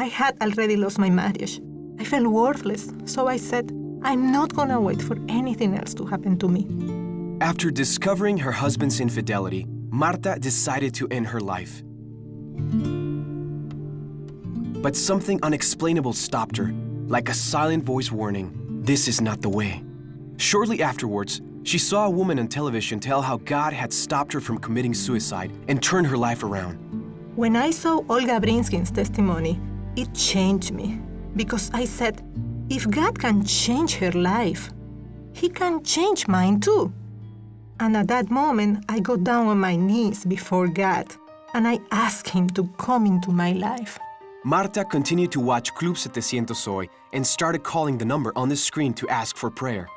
I had already lost my marriage. I felt worthless, so I said, I'm not gonna wait for anything else to happen to me. After discovering her husband's infidelity, Marta decided to end her life. But something unexplainable stopped her, like a silent voice warning, this is not the way. Shortly afterwards, she saw a woman on television tell how God had stopped her from committing suicide and turned her life around. When I saw Olga Brinskin's testimony, it changed me because I said, if God can change her life, He can change mine too. And at that moment, I got down on my knees before God and I asked Him to come into my life. Marta continued to watch Club 700 Hoy and started calling the number on the screen to ask for prayer.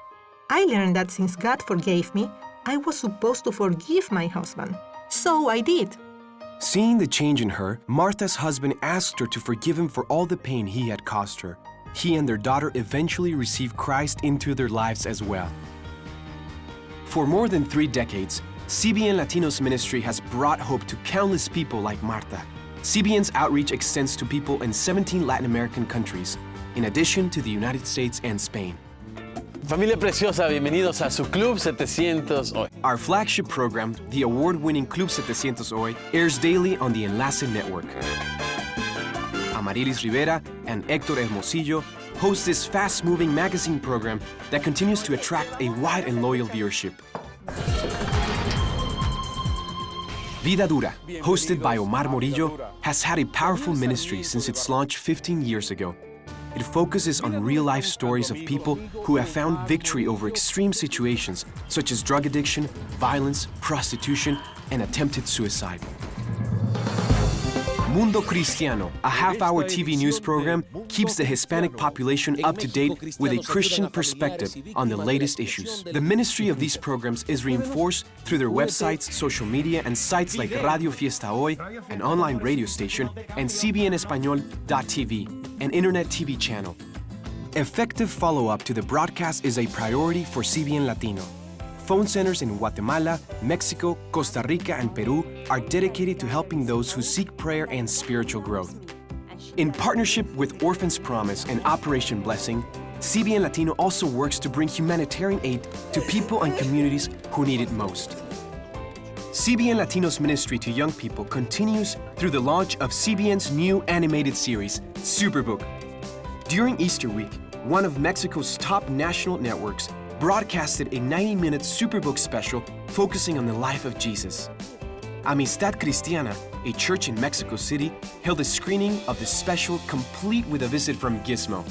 I learned that since God forgave me, I was supposed to forgive my husband. So I did. Seeing the change in her, Marta's husband asked her to forgive him for all the pain he had caused her. He and their daughter eventually received Christ into their lives as well. For more than 3 decades, CBN Latino's ministry has brought hope to countless people like Marta. CBN's outreach extends to people in 17 Latin American countries, in addition to the United States and Spain. Familia preciosa, bienvenidos a su Club 700 Hoy. Our flagship program, the award-winning Club 700 Hoy, airs daily on the Enlace Network. Amarilis Rivera and Héctor Hermosillo host this fast-moving magazine program that continues to attract a wide and loyal viewership. Vida Dura, hosted by Omar Morillo, has had a powerful ministry since its launch 15 years ago. It focuses on real-life stories of people who have found victory over extreme situations such as drug addiction, violence, prostitution, and attempted suicide. Mundo Cristiano, a half-hour TV news program, keeps the Hispanic population up to date with a Christian perspective on the latest issues. The ministry of these programs is reinforced through their websites, social media, and sites like Radio Fiesta Hoy, an online radio station, and CBNEspañol.tv, an internet TV channel. Effective follow-up to the broadcast is a priority for CBN Latino. Phone centers in Guatemala, Mexico, Costa Rica, and Peru are dedicated to helping those who seek prayer and spiritual growth. In partnership with Orphans Promise and Operation Blessing, CBN Latino also works to bring humanitarian aid to people and communities who need it most. CBN Latino's ministry to young people continues through the launch of CBN's new animated series, Superbook. During Easter week, one of Mexico's top national networks broadcasted a 90-minute Superbook special focusing on the life of Jesus. Amistad Cristiana, a church in Mexico City, held a screening of the special complete with a visit from Gizmo.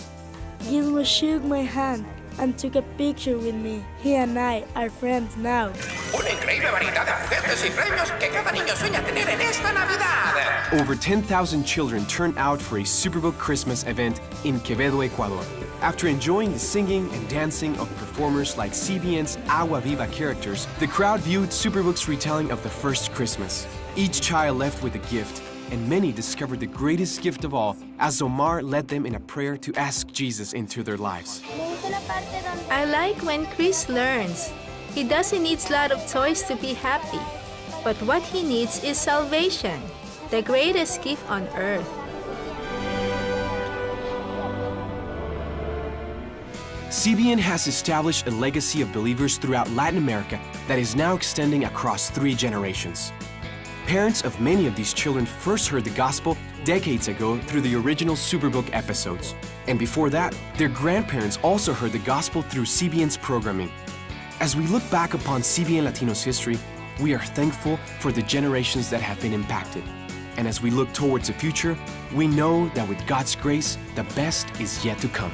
Gizmo shook my hand and took a picture with me. He and I are friends now. Una increíble variedad de juguetes y premios que cada niño sueña tener en esta Navidad. Over 10,000 children turned out for a Superbook Christmas event in Quevedo, Ecuador. After enjoying the singing and dancing of performers like CBN's Agua Viva characters, the crowd viewed Superbook's retelling of the first Christmas. Each child left with a gift, and many discovered the greatest gift of all as Omar led them in a prayer to ask Jesus into their lives. I like when Chris learns. He doesn't need a lot of toys to be happy, but what he needs is salvation, the greatest gift on earth. CBN has established a legacy of believers throughout Latin America that is now extending across 3 generations. Parents of many of these children first heard the gospel decades ago through the original Superbook episodes. And before that, their grandparents also heard the gospel through CBN's programming. As we look back upon CBN Latino's history, we are thankful for the generations that have been impacted. And as we look towards the future, we know that with God's grace, the best is yet to come.